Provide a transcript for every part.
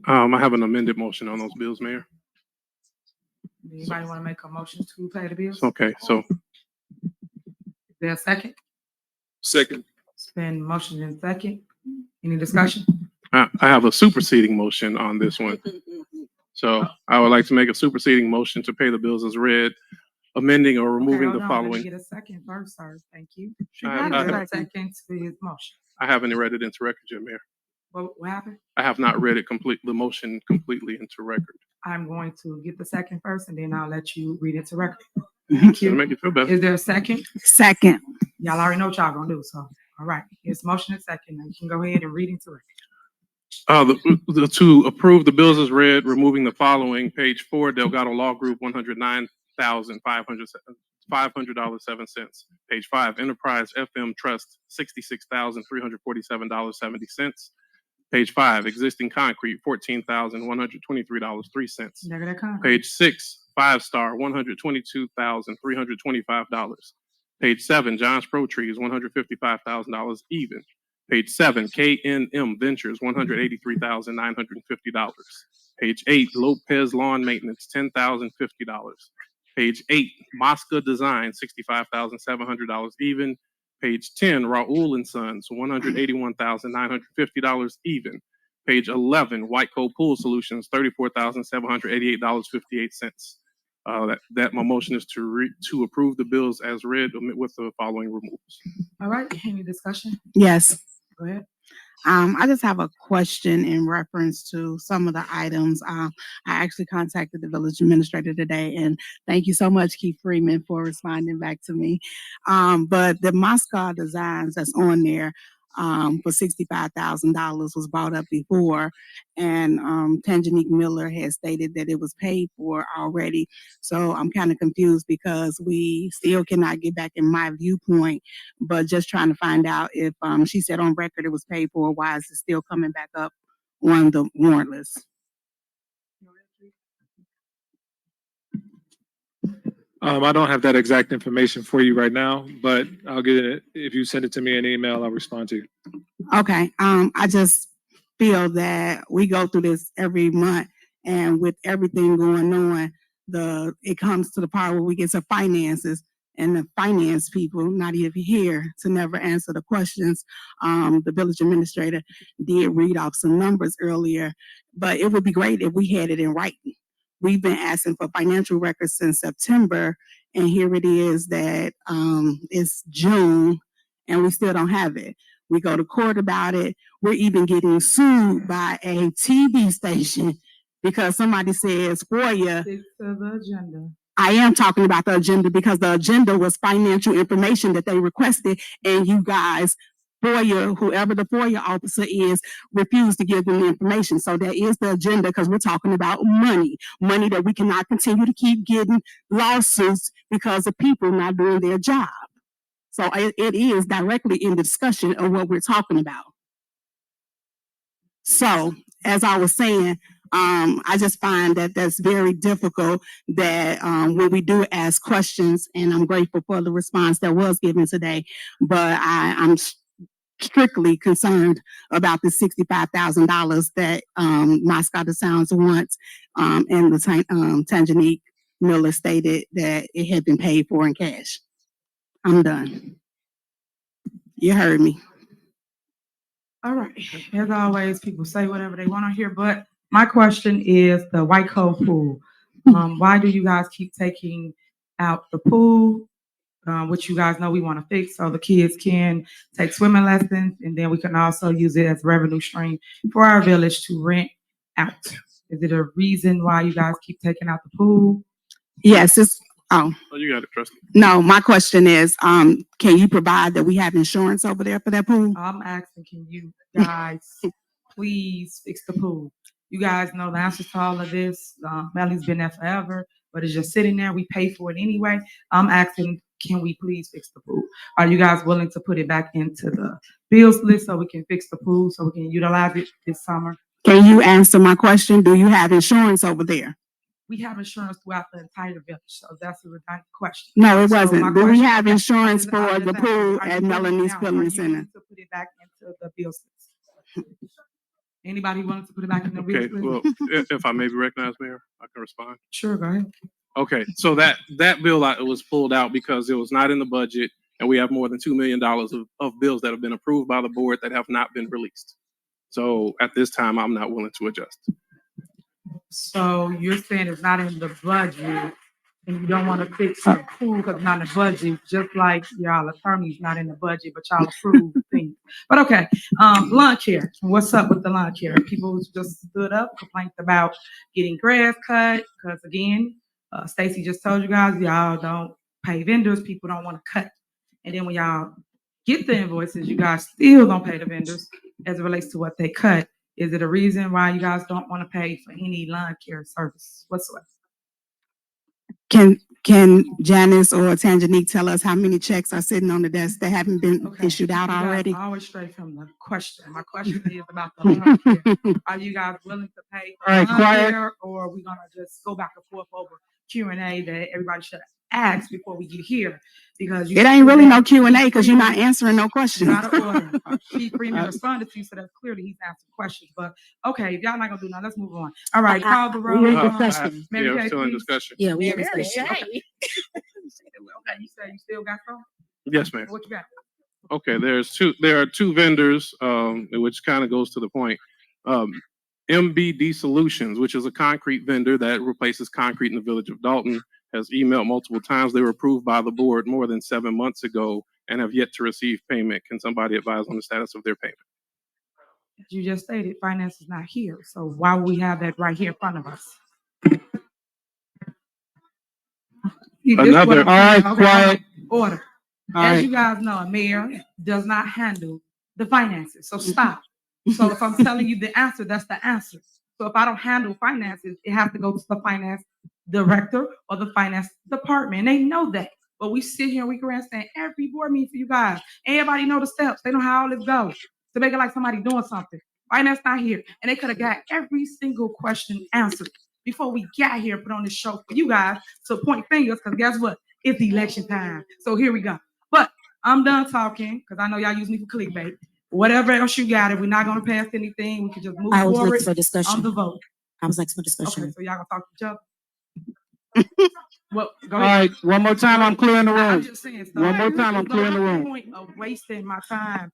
I have an amended motion on those bills, Mayor. Anybody want to make a motion to pay the bills? Okay, so Is there a second? Second. It's been motion and second. Any discussion? I have a superseding motion on this one. So I would like to make a superseding motion to pay the bills as read, amending or removing the Hold on, let me following. get a second first, sir. Thank you. I Is there a have- second to his motion? I haven't read it into record yet, Mayor. What happened? I have not read the motion completely into record. I'm going to get the second first, and then I'll let you read it to record. Thank To you. make you feel better. Is there a second? Second. Y'all already know what y'all gonna do, so, all right. It's motion and second. Now you can go ahead and read into it. To approve the bills as read, removing the following: page 4, Delgado Law Group, $109,500.07. Page 5, Enterprise FM Trust, $66,347.70. Page 5, Existing Concrete, $14,123.03. Negative comment. Page 6, 5 Star, $122,325. Page 7, John's Pro Trees, $155,000 even. Page 7, KNM Ventures, $183,950. Page 8, Lopez Lawn Maintenance, $10,050. Page 8, Mosca Design, $65,700 even. Page 10, Raul and Sons, $181,950 even. Page 11, White Coat Pool Solutions, $34,788.58. That my motion is to approve the bills as read with the following removals. All right, any discussion? Yes. Go ahead. I just have a question in reference to some of the items. I actually contacted the village administrator today, and thank you so much, Keith Freeman, for responding back to me. But the Moscow designs that's on there for $65,000 was brought up before, and Tangenique Miller has stated that it was paid for already. So I'm kind of confused because we still cannot get back in my viewpoint, but just trying to find out if she said on record it was paid for, why is it still coming back up on the warrant list? I don't have that exact information for you right now, but I'll get it. If you send it to me in email, I'll respond to you. Okay, I just feel that we go through this every month, and with everything going on, it comes to the part where we get to finances, and the finance people not even here to never answer the questions. The village administrator did read off some numbers earlier, but it would be great if we had it in writing. We've been asking for financial records since September, and here it is that it's June, and we still don't have it. We go to court about it. We're even getting sued by a TV station because somebody says FOIA. Stick to the agenda. I am talking about the agenda because the agenda was financial information that they requested, and you guys, FOIA, whoever the FOIA officer is, refused to give them the information. So that is the agenda because we're talking about money that we cannot continue to keep getting lawsuits because of people not doing their job. So it is directly in the discussion of what we're talking about. So as I was saying, I just find that that's very difficult that when we do ask questions, and I'm grateful for the response that was given today, but I'm strictly concerned about the $65,000 that Moscow the Sounds wants, and the Tangenique Miller stated that it had been paid for in cash. I'm done. You heard me. All right, as always, people say whatever they want to hear, but my question is the White Coat Pool. Why do you guys keep taking out the pool, which you guys know we want to fix so the kids can take swimming lessons, and then we can also use it as a revenue stream for our village to rent out? Is it a reason why you guys keep taking out the pool? Yes, Oh, you got it, trustee. no, my question is, can you provide that we have insurance over there for that pool? I'm asking, can you guys please fix the pool? You guys know the answers to all of this. Melly's been there forever, but it's just sitting there. We pay for it anyway. I'm asking, can we please fix the pool? Are you guys willing to put it back into the bills list so we can fix the pool, so we can utilize it this summer? Can you answer my question? Do you have insurance over there? We have insurance throughout the entire village, so that's a redundant question. No, it So wasn't. my Do we question- have okay, insurance I'm for just the asking, pool are at you willing Melanie's now? Filming Are you Center? willing to put it back into the bills list? Anybody willing to put it back in the bill? Okay, well, if I may be recognized, Mayor, I can respond. Sure, go ahead. Okay, so that bill was pulled out because it was not in the budget, and we have more than $2 million of bills that have been approved by the board that have not been released. So at this time, I'm not willing to adjust. So you're saying it's not in the budget, and you don't want to fix the pool because it's not in the budget, just like y'all attorney's not in the budget, but y'all approve things. But okay, lawn care. What's up with the lawn care? People just stood up, complained about getting grass cut, because again, Stacy just told you guys, y'all don't pay vendors, people don't want to cut. And then when y'all get the invoices, you guys still don't pay the vendors as it relates to what they cut. Is it a reason why you guys don't want to pay for any lawn care service whatsoever? Can Janice or Tangenique tell us how many checks are sitting on the desk that haven't been issued out You guys already? always stray from the question. My question is about the lawn care. Are you guys willing to pay for All right, lawn quiet. care, or are we gonna just go back and forth over Q&A that everybody should ask before we get here? Because It ain't really no Q&A because you're not answering no questions. Out of order. Chief Freeman responded to you, so that's clearly he's answering questions. But okay, if y'all not gonna do nothing, let's move on. All right, call the roll. we in Uh, discussion. Mary Yeah, we're Kay, still in please. discussion. Yeah, we Mary have discussion. Kay. Okay, you said you still got some? Yes, ma'am. What you got? Okay, there are two vendors, which kind of goes to the point. MBD Solutions, which is a concrete vendor that replaces concrete in the village of Dolton, has emailed multiple times. They were approved by the board more than 7 months ago and have yet to receive payment. Can somebody advise on the status of their payment? As you just stated, finance is not here, so why would we have that right here in front of us? See, this is what Another- I'm All right, saying. Okay, quiet. Order. All As right. you guys know, a mayor does not handle the finances, so stop. So if I'm telling you the answer, that's the answer. So if I don't handle finances, it has to go to the finance director or the finance department. And they know that. But we sit here and we grandstand every board meeting for you guys. Everybody know the steps. They know how all this goes. To make it like somebody doing something. Finance not here. And they could have got every single question answered before we got here, put on this show for you guys to point fingers, because guess what? It's election time. So here we go. But I'm done talking, because I know y'all use me for clickbait. Whatever else you got, if we're not gonna pass anything, we can just move I was forward looking for on discussion. the vote. I was looking for Okay, discussion. so y'all gonna talk to each other? Well, go All ahead. right, one more time, I'm clearing the I'm room. just saying. One more time, I'm there's clearing the no room. point of wasting my time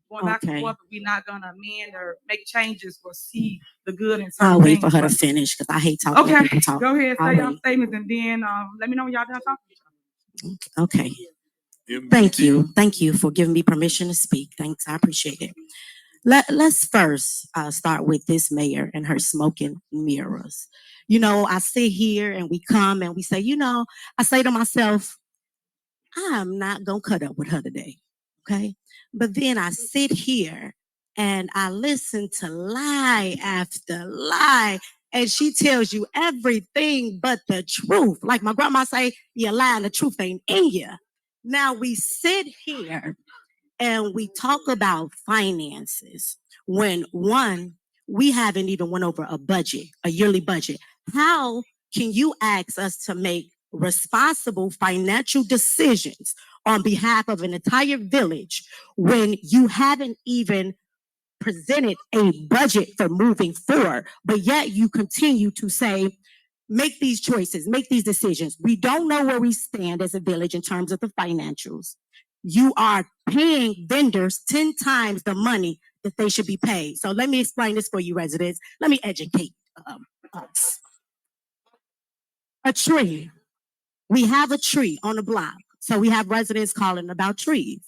going back and Okay. forth if we're not gonna amend or make changes or see the good in I'll certain wait for things. her to But- finish because I hate talking when Okay, people talk. go ahead, I'll say your wait. statements, and then let me know when y'all done talking. Okay. Thank you. Thank you for giving me permission to speak. Thanks. I appreciate it. Let's first start with this mayor and her smoking mirrors. You know, I sit here and we come and we say, I say to myself, I'm not going to cut up with her today. Okay. But then I sit here and I listen to lie after lie. And she tells you everything but the truth. Like my grandma say, you're lying, the truth ain't in you. Now we sit here and we talk about finances when we haven't even went over a budget, a yearly budget. How can you ask us to make responsible financial decisions on behalf of an entire village when you haven't even presented a budget for moving forward, but yet you continue to say, make these choices, make these decisions. We don't know where we stand as a village in terms of the financials. You are paying vendors 10 times the money that they should be paid. So let me explain this for you residents. Let me educate us. A tree. We have a tree on the block. So we have residents calling about trees.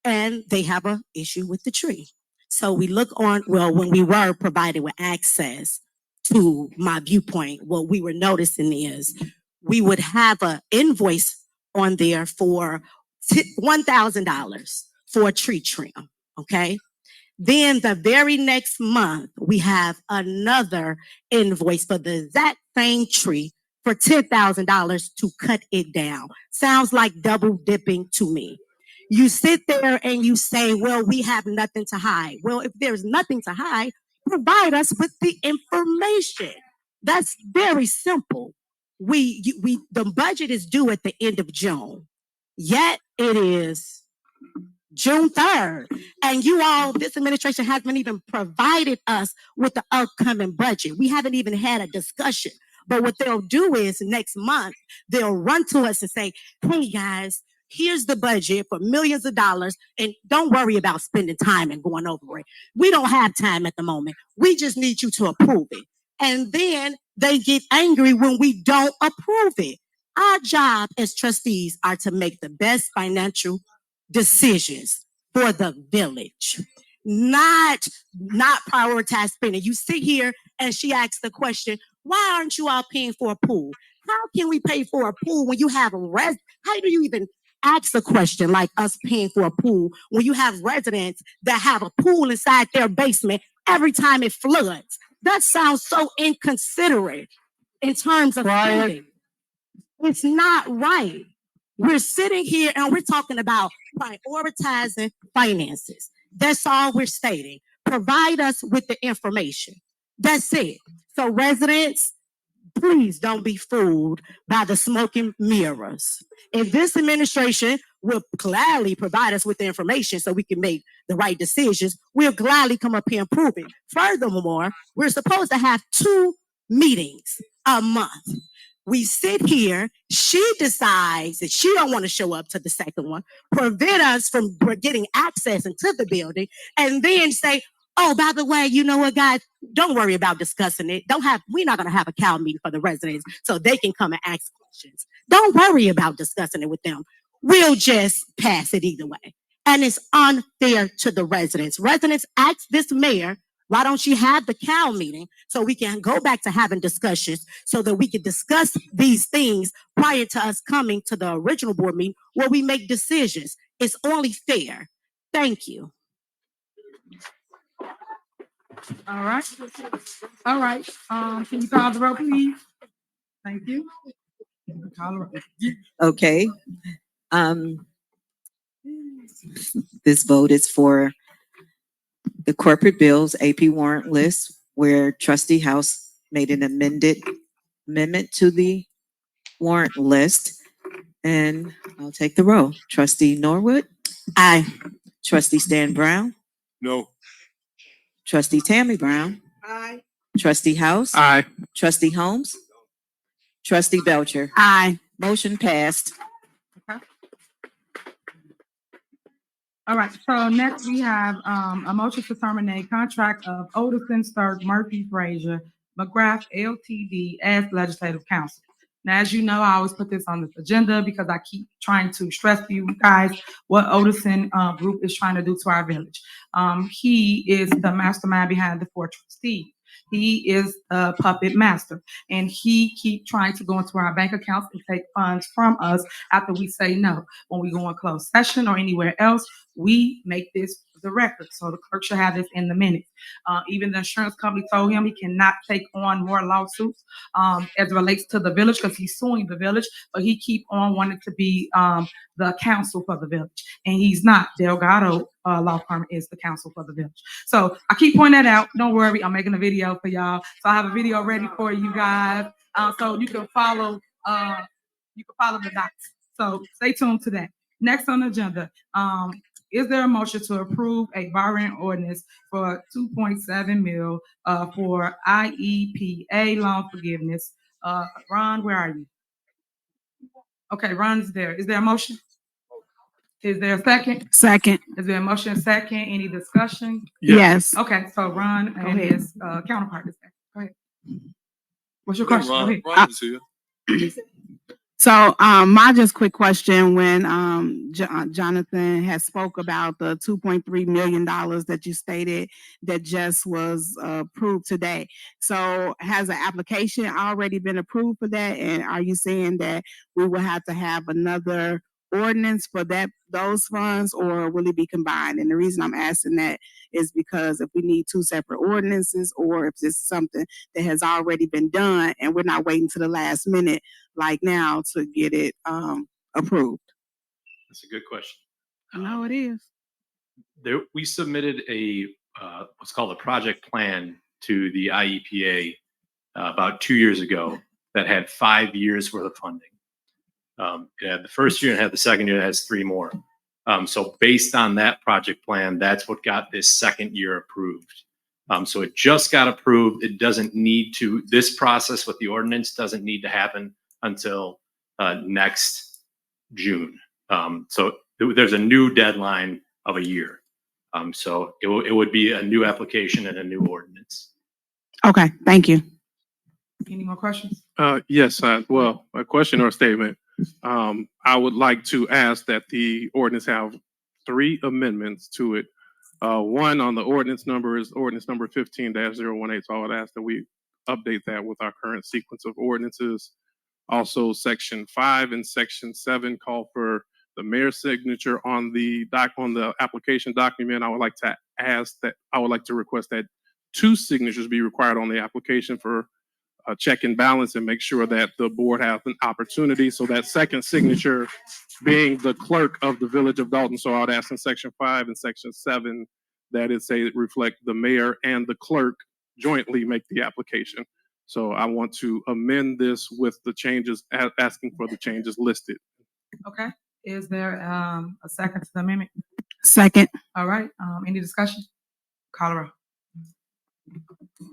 And they have an issue with the tree. So we look on, when we were provided with access to my viewpoint, what we were noticing is we would have an invoice on there for $1,000 for a tree trim, okay? Then the very next month, we have another invoice for the exact same tree for $10,000 to cut it down. Sounds like double dipping to me. You sit there and you say, well, we have nothing to hide. Well, if there's nothing to hide, provide us with the information. That's very simple. The budget is due at the end of June. Yet it is June 3rd. And you all, this administration hasn't even provided us with the upcoming budget. We haven't even had a discussion. But what they'll do is next month, they'll run to us and say, hey guys, here's the budget for millions of dollars. And don't worry about spending time and going over it. We don't have time at the moment. We just need you to approve it. And then they get angry when we don't approve it. Our job as trustees are to make the best financial decisions for the village, not prioritize spending. You sit here and she asks the question, why aren't you all paying for a pool? How can we pay for a pool when you have how do you even ask a question like us paying for a pool when you have residents that have a pool inside their basement every time it floods? That sounds so inconsiderate in terms of spending. It's not right. We're sitting here and we're talking about prioritizing finances. That's all we're stating. Provide us with the information. That's it. So residents, please don't be fooled by the smoking mirrors. If this administration will gladly provide us with the information so we can make the right decisions, we'll gladly come up here and prove it. Furthermore, we're supposed to have 2 meetings a month. We sit here, she decides that she don't want to show up to the second one, prevent us from getting access into the building, and then say, oh, by the way, you know what, guys, don't worry about discussing it. We're not going to have a CAL meeting for the residents so they can come and ask questions. Don't worry about discussing it with them. We'll just pass it either way. And it's unfair to the residents. Residents ask this mayor, why don't you have the CAL meeting so we can go back to having discussions so that we can discuss these things prior to us coming to the original board meeting where we make decisions. It's only fair. Thank you. All right. All right. Can you call the roll, please? Thank you. Call the roll. Okay. This vote is for the corporate bills AP warrant list where Trustee House made an amendment to the warrant list. And I'll take the roll. Trustee Norwood? Aye. Trustee Stan Brown? No. Trustee Tammy Brown? Aye. Trustee House? Aye. Trustee Holmes? Trustee Belcher? Aye. Motion passed. All right, so next we have a motion to terminate contract of Odison, Stark, Murphy, Frazier, McGrath, LTD as legislative counsel. Now, as you know, I always put this on this agenda because I keep trying to stress to you guys what Odison group is trying to do to our village. He is the mastermind behind the 4 trustees. He is a puppet master, and he keep trying to go into our bank accounts and take funds from us after we say no. When we go in closed session or anywhere else, we make this the record. So the clerk should have this in the minutes. Even the insurance company told him he cannot take on more lawsuits as it relates to the village because he's suing the village, but he keep on wanting to be the counsel for the village. And he's not. Delgado law firm is the counsel for the village. So I keep pointing that out. Don't worry, I'm making a video for y'all. So I have a video ready for you guys. So you can follow the dots. So stay tuned to that. Next on the agenda, is there a motion to approve a borrowing ordinance for 2.7 mil for IEPA loan forgiveness? Ron, where are you? Okay, Ron is there. Is there a motion? Is there a second? Second. Is there a motion second? Any discussion? Yes. Okay, so Ron and ahead. his counterpart is there. Go ahead. What's your question? Go ahead. So, my just quick question, when, Jonathan has spoke about the $2.3 million that you stated that just was approved today. So has an application already been approved for that? And are you saying that we will have to have another ordinance for those funds, or will it be combined? And the reason I'm asking that is because if we need 2 separate ordinances, or if it's something that has already been done and we're not waiting to the last minute like now to get it approved. That's a good question. I know it is. We submitted what's called a project plan to the IEPA about 2 years ago that had 5 years worth of funding. It had the first year and had the second year that has 3 more. So based on that project plan, that's what got this second year approved. So it just got approved. It doesn't need to, this process with the ordinance doesn't need to happen until next June. So there's a new deadline of a year. So it would be a new application and a new ordinance. Okay, thank you. Any more questions? Yes, well, a question or a statement. I would like to ask that the ordinance have 3 amendments to it. One on the ordinance number is ordinance number 15-018. So I would ask that we update that with our current sequence of ordinances. Also, section 5 and section 7 call for the mayor's signature on the application document. I would like to request that 2 signatures be required on the application for check and balance and make sure that the board has an opportunity. So that second signature being the clerk of the village of Dolton. So I'd ask in section 5 and section 7 that it reflect the mayor and the clerk jointly make the application. So I want to amend this with the changes, asking for the changes listed. Okay, is there a second to the amendment? Second. All right, any discussion? Call the roll.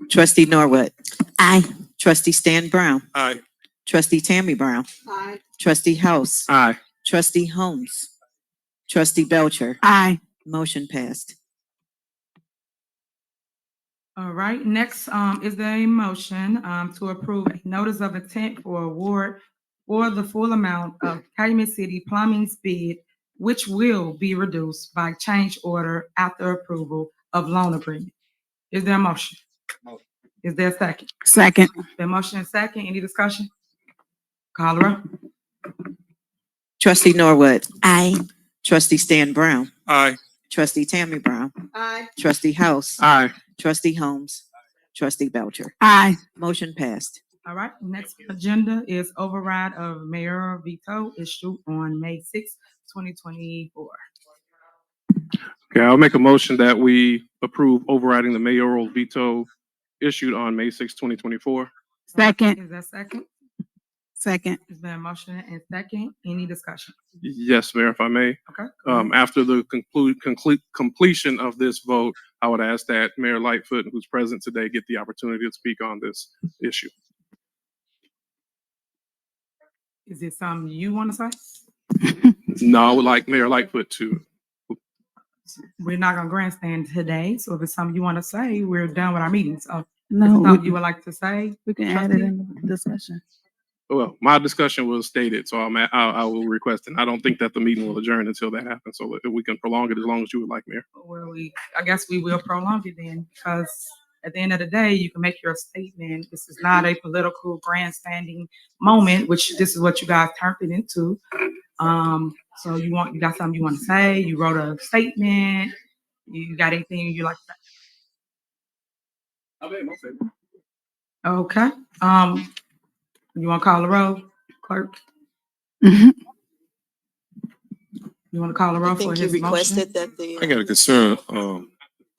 Trustee Norwood, Aye. trustee Stan Brown, Aye. trustee Tammy Brown, Aye. trustee House, Aye. trustee Holmes, trustee Belcher. Aye. Motion passed. All right, next, is there a motion, to approve a notice of intent for award for the full amount of Calumet City Plumbing's bid, which will be reduced by change order after approval of loan agreement? Is there a motion? Is there a second? Second. The motion is second, any discussion? Call the roll. Trustee Norwood, Aye. trustee Stan Brown, Aye. trustee Tammy Brown, Aye. trustee House, Aye. trustee Holmes, trustee Belcher. Aye. Motion passed. All right, next agenda is override of mayoral veto issued on May 6, 2024. Okay, I'll make a motion that we approve overriding the mayoral veto issued on May 6, 2024. Second. Is that second? Second. Is there a motion and second? Any discussion? Yes, Mayor, if I may. Okay. After the completion of this vote, I would ask that Mayor Lightfoot, who's present today, get the opportunity to speak on this issue. Is it something you want to say? No, I would like Mayor Lightfoot to. We're not gonna grandstand today, so if it's something you want to say, we're done with our meeting. So if it's No, something you would like to say, we can add it in the discussion. Well, my discussion was stated, so I will request it. I don't think that the meeting will adjourn until that happens, so we can prolong it as long as you would like, Mayor. well, I guess we will prolong it then, because at the end of the day, you can make your statement. This is not a political grandstanding moment, which this is what you guys turned it into. So you got something you want to say? You wrote a statement. You got anything you like to say? Okay. You want to call the roll, clerk? Mhm. You want to call the roll I for think you his motion? requested that the, I got a concern,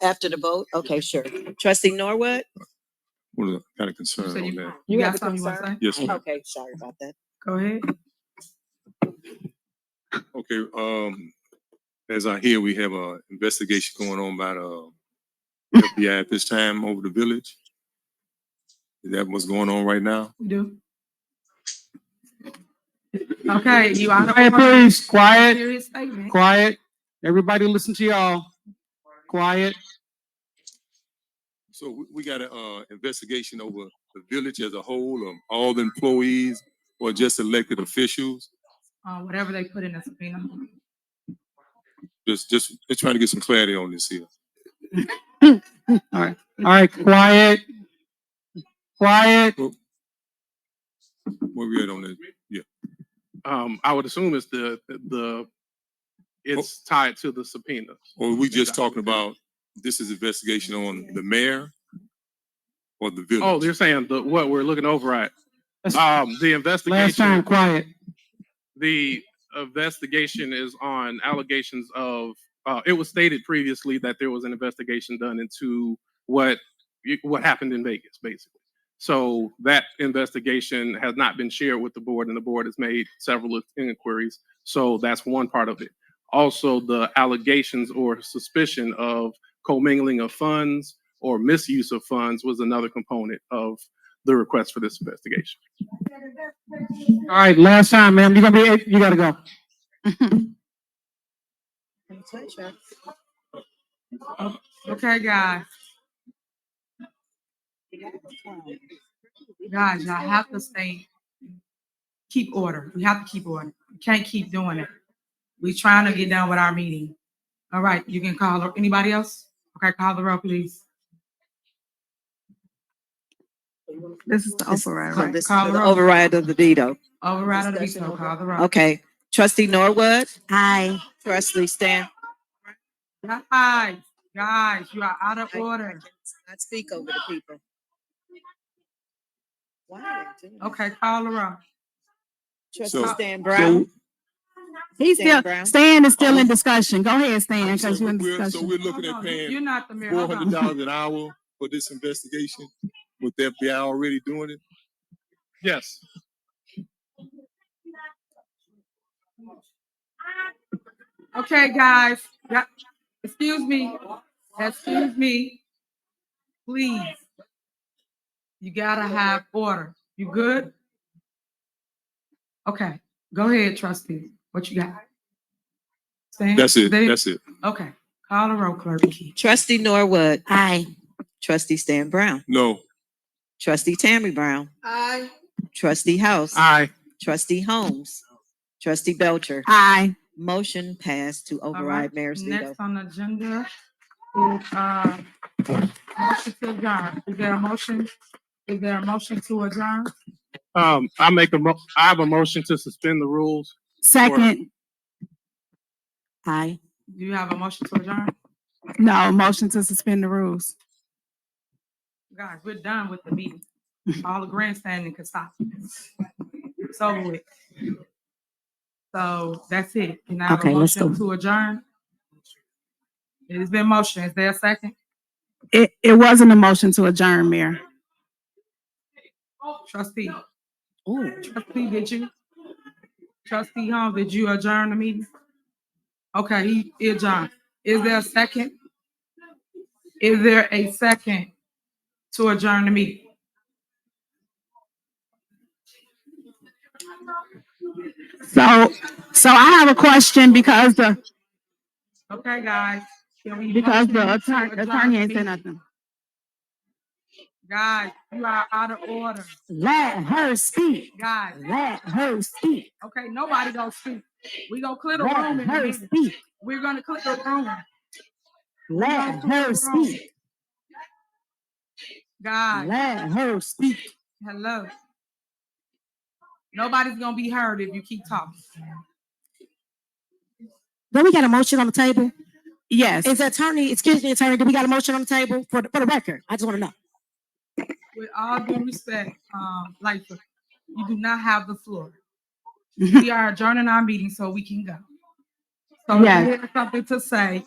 after the vote? Okay, sure. Trustee Norwood? what kind of You concern said on you that? you have got a something you want to say? concern? Yes, ma'am. Okay, sorry about that. Go ahead. Okay, as I hear, we have a investigation going on by the FBI at this time over the village. Is that what's going on right now? We do. Okay, you out of Quiet, order. please. Quiet, Serious statement. quiet. Everybody listen to y'all. Quiet. So we got a, investigation over the village as a whole, of all the employees or just elected officials? Whatever they put in the subpoena. Just trying to get some clarity on this here. All right, quiet. Quiet. Where we at on that? Yeah. I would assume it's it's tied to the subpoena. Or we just talking about, this is investigation on the mayor or the village? Oh, you're saying what we're looking over at? The Last investigation. time, quiet. The investigation is on allegations of, it was stated previously that there was an investigation done into what happened in Vegas, basically. So that investigation has not been shared with the board, and the board has made several inquiries. So that's one part of it. Also, the allegations or suspicion of commingling of funds or misuse of funds was another component of the request for this investigation. All right, last time, ma'am. You gotta go. Okay, guys. Guys, y'all have to keep order. We have to keep order. We can't keep doing it. We trying to get done with our meeting. All right, you can call anybody else? Okay, call the roll, please. This is the override, right? This is Call the the roll. override of the veto. Override of the Discussion veto, over- call the roll. Okay, trustee Norwood, Aye. trustee Stan. Guys, you are out of order. Not speak over the people. Why are they doing that? Okay, call the roll. Trustee So- Stan Brown. He's Stan still, Brown. Stan is still in discussion. Go ahead, Stan, So because you're in we're discussion. looking Hold at on, paying you're not the mayor. Hold on. $400 an hour for this investigation, with the FBI already doing it. Yes. Okay, guys. Excuse me. Please. You gotta have order. You good? Okay. Go ahead, trustee. What you got? Stan? That's it. Is That's it. Okay. Call the roll, clerk. Trustee Norwood, Aye. trustee Stan Brown, No. trustee Tammy Brown, Aye. trustee House, Aye. trustee Holmes, trustee Belcher. Aye. Motion passed to All override right. mayor's veto. Next on the agenda is motion to adjourn. Is there a motion? Is there a motion to adjourn? I have a motion to suspend the rules. Second, Aye. Do you have a motion to adjourn? no, motion to suspend the rules. Guys, we're done with the meeting. All the grandstanding can stop. It's over with. So that's it. Can I have a Okay, let's motion go. to adjourn? It has been motioned. Is there a second? It wasn't a motion to adjourn, Mayor. Trustee. Ooh. Trustee, did you? Trustee Holmes, did you adjourn the meeting? Okay, he adjourned. Is there a second? Is there a second to adjourn the meeting? So I have a question because Okay, guys. Can we because the motion to attorney adjourn the ain't said meeting? nothing. Guys, you are out of order. Let her speak. Guys, Let her speak. okay, nobody gonna speak. We gonna clear the Let room in a her minute. speak. We're gonna clear the room. Let her speak. Guys, Let her speak. hello. Nobody's gonna be heard if you keep talking. Then we got a motion on the table. Yes. Is the attorney, excuse me, attorney, do we got a motion on the table for the record? I just want to know. With all due respect, Lightfoot, you do not have the floor. We are adjourning our meeting so we can go. So Yes. if he had something to say,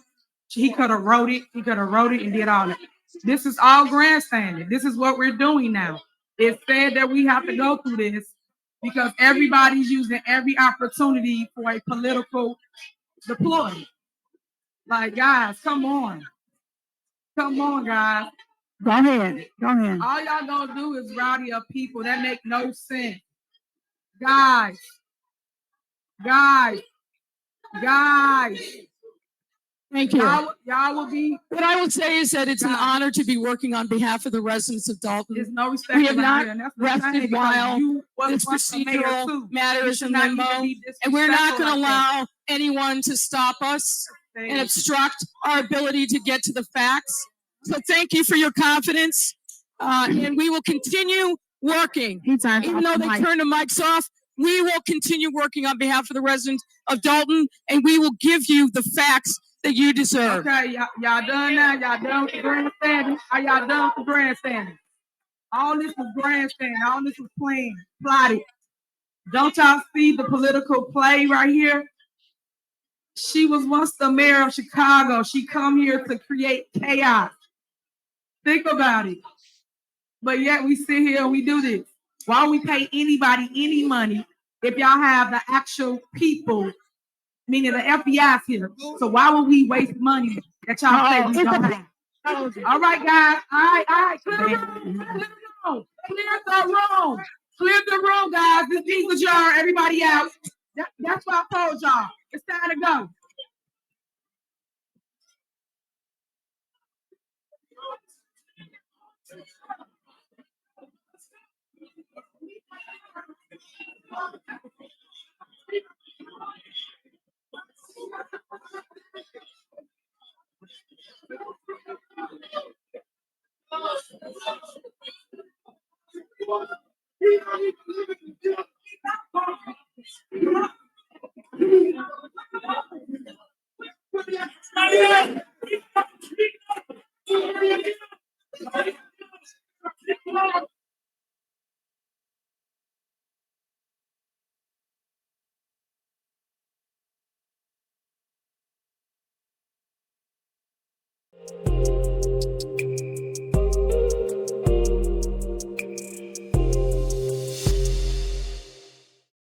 he could have wrote it. He could have wrote it and did all that. This is all grandstanding. This is what we're doing now. It's said that we have to go through this because everybody's using every opportunity for a political deploy. Like, guys, come on. Come on, guys. Go ahead. Go ahead. All y'all gonna do is rowdy up people. That make no sense. Guys. Thank you. Y'all will be, What I would say is that it's an honor to be working on behalf of the residents of Dalton. there's no respect. We have around not here, and that's the rested thing, because while you was This once the mayor procedural too. matter You is should in not even limbo, be and we're not disrespectful going to like that. allow anyone to stop us and obstruct our ability to get to the facts. So thank you for your confidence, and we will continue working. He turned Even off though the they mic. turned the mics off, we will continue working on behalf of the residents of Dalton, and we will give you the facts that you deserve. Okay, y'all done now? Y'all done with the grandstanding? Are y'all done with the grandstanding? All this was grandstanding. All this was plotted. Don't y'all see the political play right here? She was once the mayor of Chicago. She come here to create chaos. Think about it. But yet we sit here and we do this. Why we pay anybody any money if y'all have the actual people meaning the FBI's here. So why would we waste money that y'all say we don't have? All right, guys. All right. Clear the room. Clear the room, guys. This meeting was y'all. Everybody out. That's what I told y'all. It's time to go.